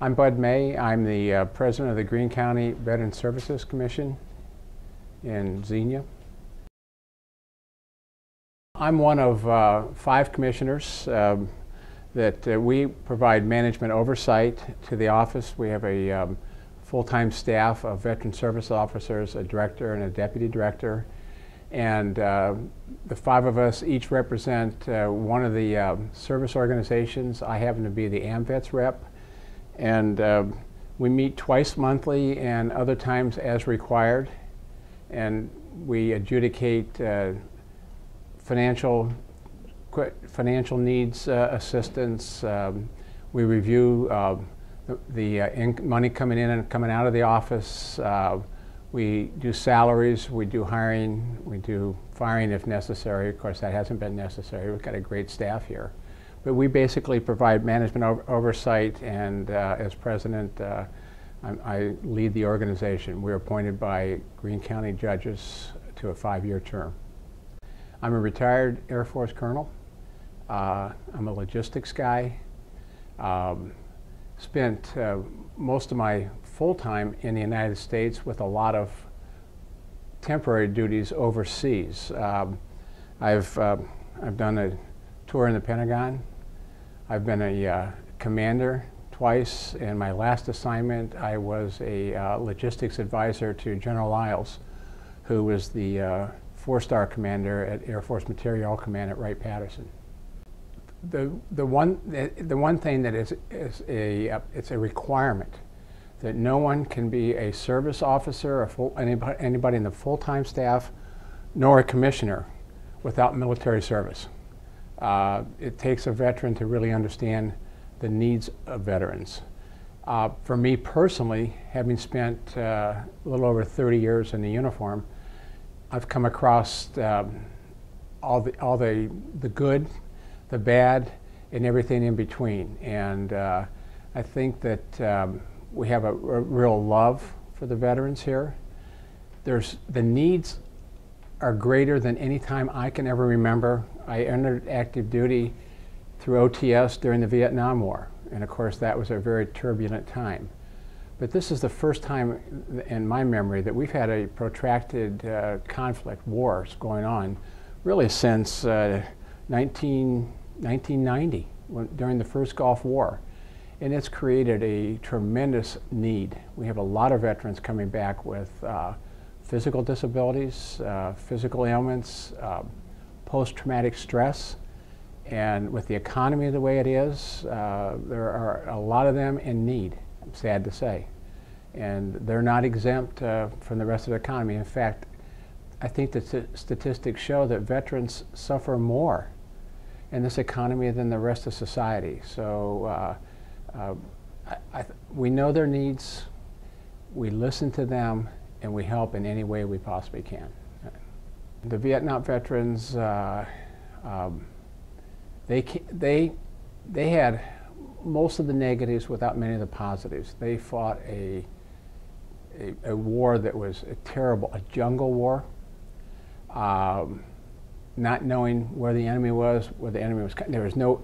I'm Bud May. I'm the president of the Greene County Veteran Services Commission in Xenia. I'm one of 5 commissioners that we provide management oversight to the office. We have a full-time staff of veteran service officers, a director and a deputy director. And the 5 of us each represent one of the service organizations. I happen to be the AMVETS rep. And we meet twice monthly and other times as required. And we adjudicate financial needs assistance. We review the money coming in and coming out of the office. We do salaries, we do hiring, we do firing if necessary. Of course, that hasn't been necessary. We've got a great staff here. But we basically provide management oversight, and as president, I lead the organization. We're appointed by Greene County judges to a 5-year term. I'm a retired Air Force colonel. I'm a logistics guy. Spent most of my full time in the United States with a lot of temporary duties overseas. I've done a tour in the Pentagon. I've been a commander twice. In my last assignment, I was a logistics advisor to General Iles, who was the 4-star commander at Air Force Materiel Command at Wright-Patterson. The one thing that it's a requirement that no one can be a service officer or anybody in the full-time staff nor a commissioner without military service. It takes a veteran to really understand the needs of veterans. For me personally, having spent a little over 30 years in the uniform, I've come across all the good, the bad, and everything in between. And I think that we have a real love for the veterans here. The needs are greater than any time I can ever remember. I entered active duty through OTS during the Vietnam War, and of course that was a very turbulent time. But this is the first time in my memory that we've had a protracted conflict, wars going on, really since 1990, during the first Gulf War. And it's created a tremendous need. We have a lot of veterans coming back with physical disabilities, physical ailments, post-traumatic stress. And with the economy the way it is, there are a lot of them in need, I'm sad to say. And they're not exempt from the rest of the economy. In fact, I think the statistics show that veterans suffer more in this economy than the rest of society. So we know their needs, we listen to them, and we help in any way we possibly can. The Vietnam veterans, they had most of the negatives without many of the positives. They fought a war that was a jungle war, not knowing where the enemy was, where the enemy was.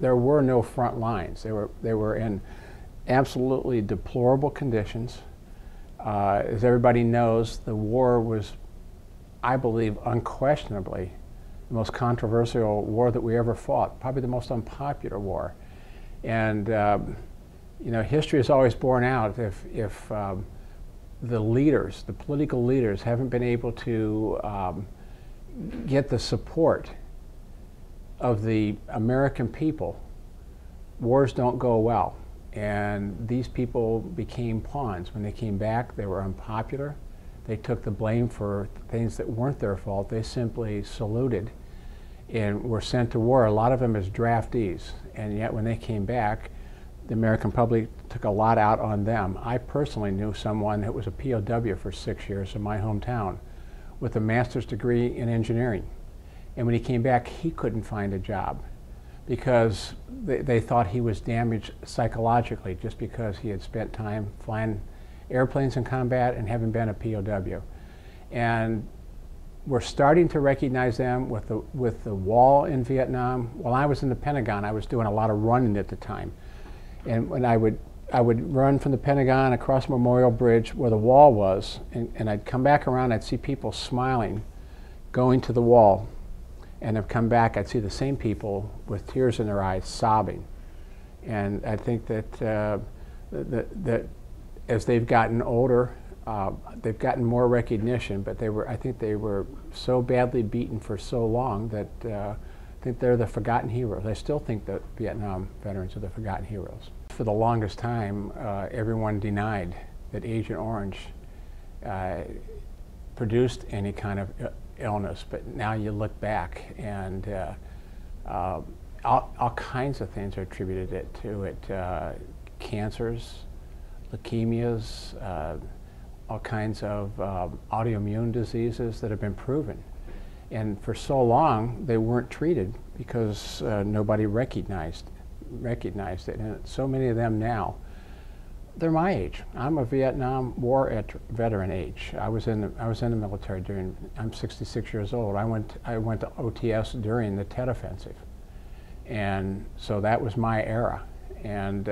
There were no front lines. They were in absolutely deplorable conditions. As everybody knows, the war was, I believe, unquestionably the most controversial war that we ever fought, probably the most unpopular war. And you know, history has always borne out if the leaders, the political leaders, haven't been able to get the support of the American people, wars don't go well. And these people became pawns. When they came back, they were unpopular. They took the blame for things that weren't their fault. They simply saluted and were sent to war, a lot of them as draftees. And yet when they came back, the American public took a lot out on them. I personally knew someone that was a POW for 6 years in my hometown with a master's degree in engineering. And when he came back, he couldn't find a job because they thought he was damaged psychologically just because he had spent time flying airplanes in combat and having been a POW. And we're starting to recognize them with the wall in Vietnam. While I was in the Pentagon, I was doing a lot of running at the time. And when I would I would run from the Pentagon across Memorial Bridge where the wall was, and I'd come back around, I'd see people smiling, going to the wall, and I'd come back, I'd see the same people with tears in their eyes, sobbing. And I think that, that as they've gotten older, they've gotten more recognition, but I think they were so badly beaten for so long that I think they're the forgotten heroes. I still think that Vietnam veterans are the forgotten heroes. For the longest time, everyone denied that Agent Orange produced any kind of illness, but now you look back and all kinds of things are attributed to it. Cancers, leukemias, all kinds of autoimmune diseases that have been proven. And for so long, they weren't treated because nobody recognized it. And so many of them now, they're my age. I'm a Vietnam War veteran age. I was in the military during. I'm 66 years old. I went to OTS during the Tet Offensive, and so that was my era. And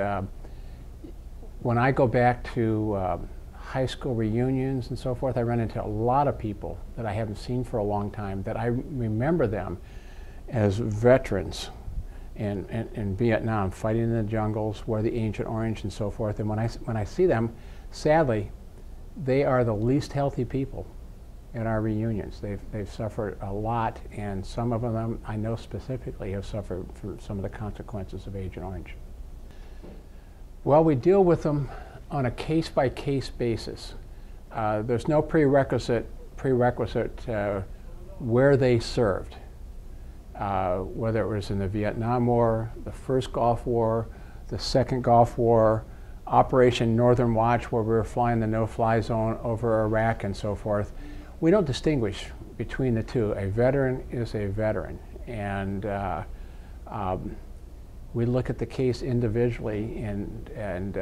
when I go back to high school reunions and so forth, I run into a lot of people that I haven't seen for a long time, that I remember them as veterans in Vietnam, fighting in the jungles, wear the Agent Orange and so forth. And when I see them, sadly, they are the least healthy people at our reunions. They've suffered a lot, and some of them I know specifically have suffered from some of the consequences of Agent Orange. Well, we deal with them on a case-by-case basis. There's no prerequisite where they served, whether it was in the Vietnam War, the first Gulf War, the second Gulf War, Operation Northern Watch, where we were flying the no-fly zone over Iraq and so forth. We don't distinguish between the two. A veteran is a veteran, and we look at the case individually, and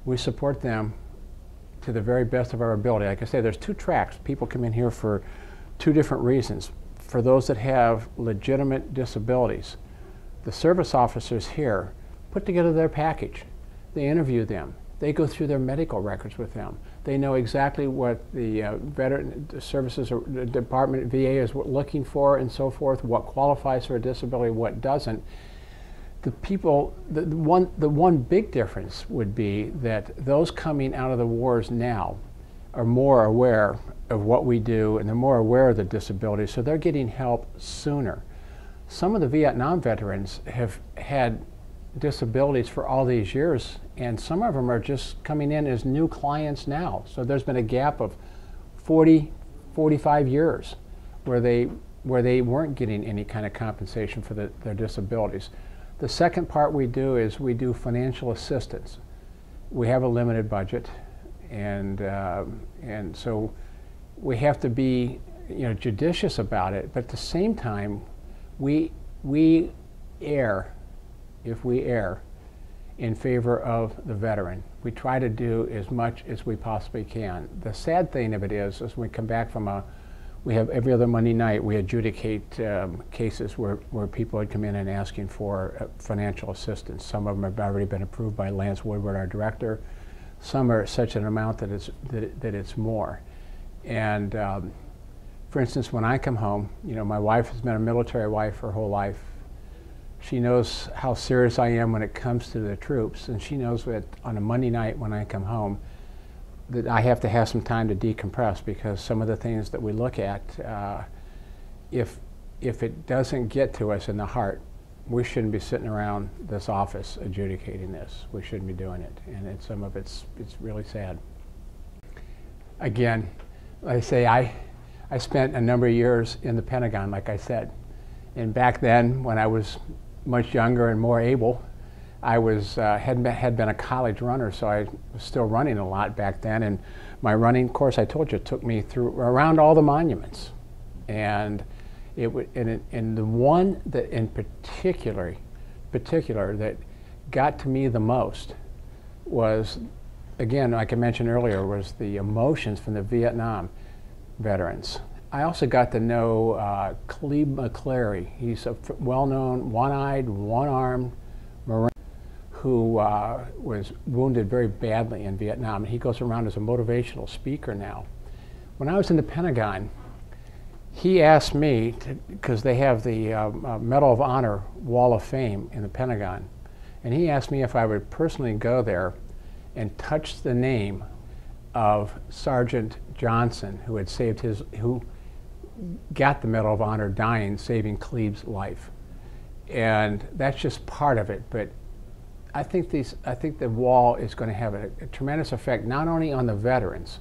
we support them to the very best of our ability. Like I say, there's two tracks. People come in here for two different reasons. For those that have legitimate disabilities, the service officers here put together their package. They interview them. They go through their medical records with them. They know exactly what the Veteran Services Department, VA, is looking for and so forth, what qualifies for a disability, what doesn't. The people, the one big difference would be that those coming out of the wars now are more aware of what we do, and they're more aware of the disabilities, so they're getting help sooner. Some of the Vietnam veterans have had disabilities for all these years, and some of them are just coming in as new clients now. So there's been a gap of 40, 45 years where they weren't getting any kind of compensation for their disabilities. The second part we do is we do financial assistance. We have a limited budget, and so we have to be, judicious about it. But at the same time, we err, if we err, in favor of the veteran. We try to do as much as we possibly can. The sad thing of it is we come back from we have every other Monday night, we adjudicate cases where people had come in and asking for financial assistance. Some of them have already been approved by Lance Woodward, our director. Some are such an amount that it's more. And for instance, when I come home, my wife has been a military wife her whole life. She knows how serious I am when it comes to the troops, and she knows that on a Monday night when I come home, that I have to have some time to decompress, because some of the things that we look at, if it doesn't get to us in the heart, we shouldn't be sitting around this office adjudicating this. We shouldn't be doing it, and some of it's really sad. Again, like I say, I spent a number of years in the Pentagon, like I said, and back then, when I was much younger and more able, I had been a college runner, so I was still running a lot back then. And my running course, I told you, took me around all the monuments. And the one that in particular that got to me the most was, again, like I mentioned earlier, was the emotions from the Vietnam veterans. I also got to know Cleve McClary. He's a well-known, one-eyed, one-armed Marine who was wounded very badly in Vietnam, and he goes around as a motivational speaker now. When I was in the Pentagon, he asked me, because they have the Medal of Honor Wall of Fame in the Pentagon, and he asked me if I would personally go there and touch the name of Sergeant Johnson, who had saved who got the Medal of Honor dying, saving Cleve's life. And that's just part of it, but I think the wall is going to have a tremendous effect, not only on the veterans,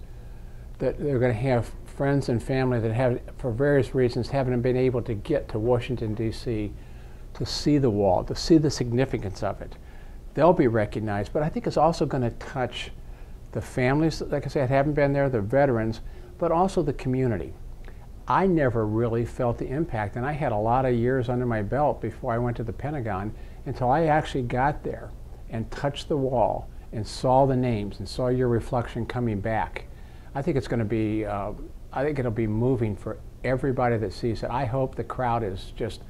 that they're going to have friends and family that have, for various reasons, haven't been able to get to Washington, D.C. to see the wall, to see the significance of it. They'll be recognized, but I think it's also going to touch the families, like I said, haven't been there, the veterans, but also the community. I never really felt the impact, and I had a lot of years under my belt before I went to the Pentagon until I actually got there and touched the wall and saw the names and saw your reflection coming back. I think it's going to be, I think it'll be moving for everybody that sees it. I hope the crowd is just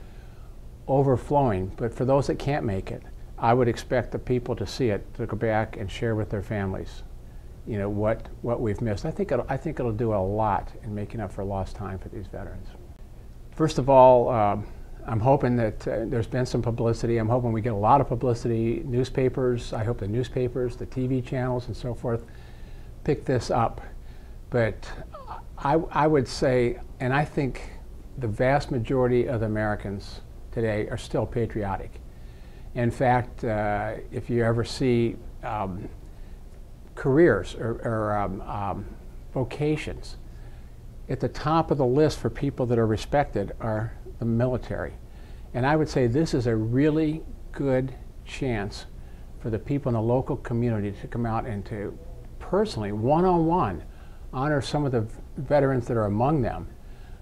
overflowing, but for those that can't make it, I would expect the people to see it, to go back and share with their families, you know, what we've missed. I think it'll do a lot in making up for lost time for these veterans. First of all, I'm hoping that there's been some publicity. I'm hoping we get a lot of publicity. Newspapers, I hope the newspapers, the TV channels and so forth pick this up. But I would say, and I think the vast majority of the Americans today are still patriotic. In fact, if you ever see careers or vocations, at the top of the list for people that are respected are the military. And I would say this is a really good chance for the people in the local community to come out and to personally, one-on-one, honor some of the veterans that are among them,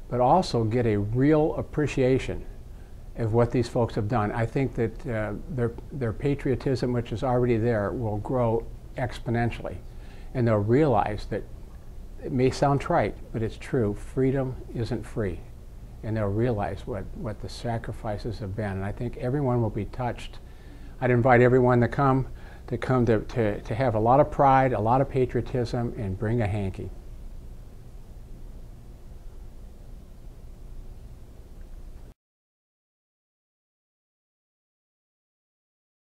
but also get a real appreciation of what these folks have done. I think that their patriotism, which is already there, will grow exponentially. And they'll realize that it may sound trite, but it's true. Freedom isn't free. And they'll realize what the sacrifices have been. And I think everyone will be touched. I'd invite everyone to come to have a lot of pride, a lot of patriotism, and bring a hanky.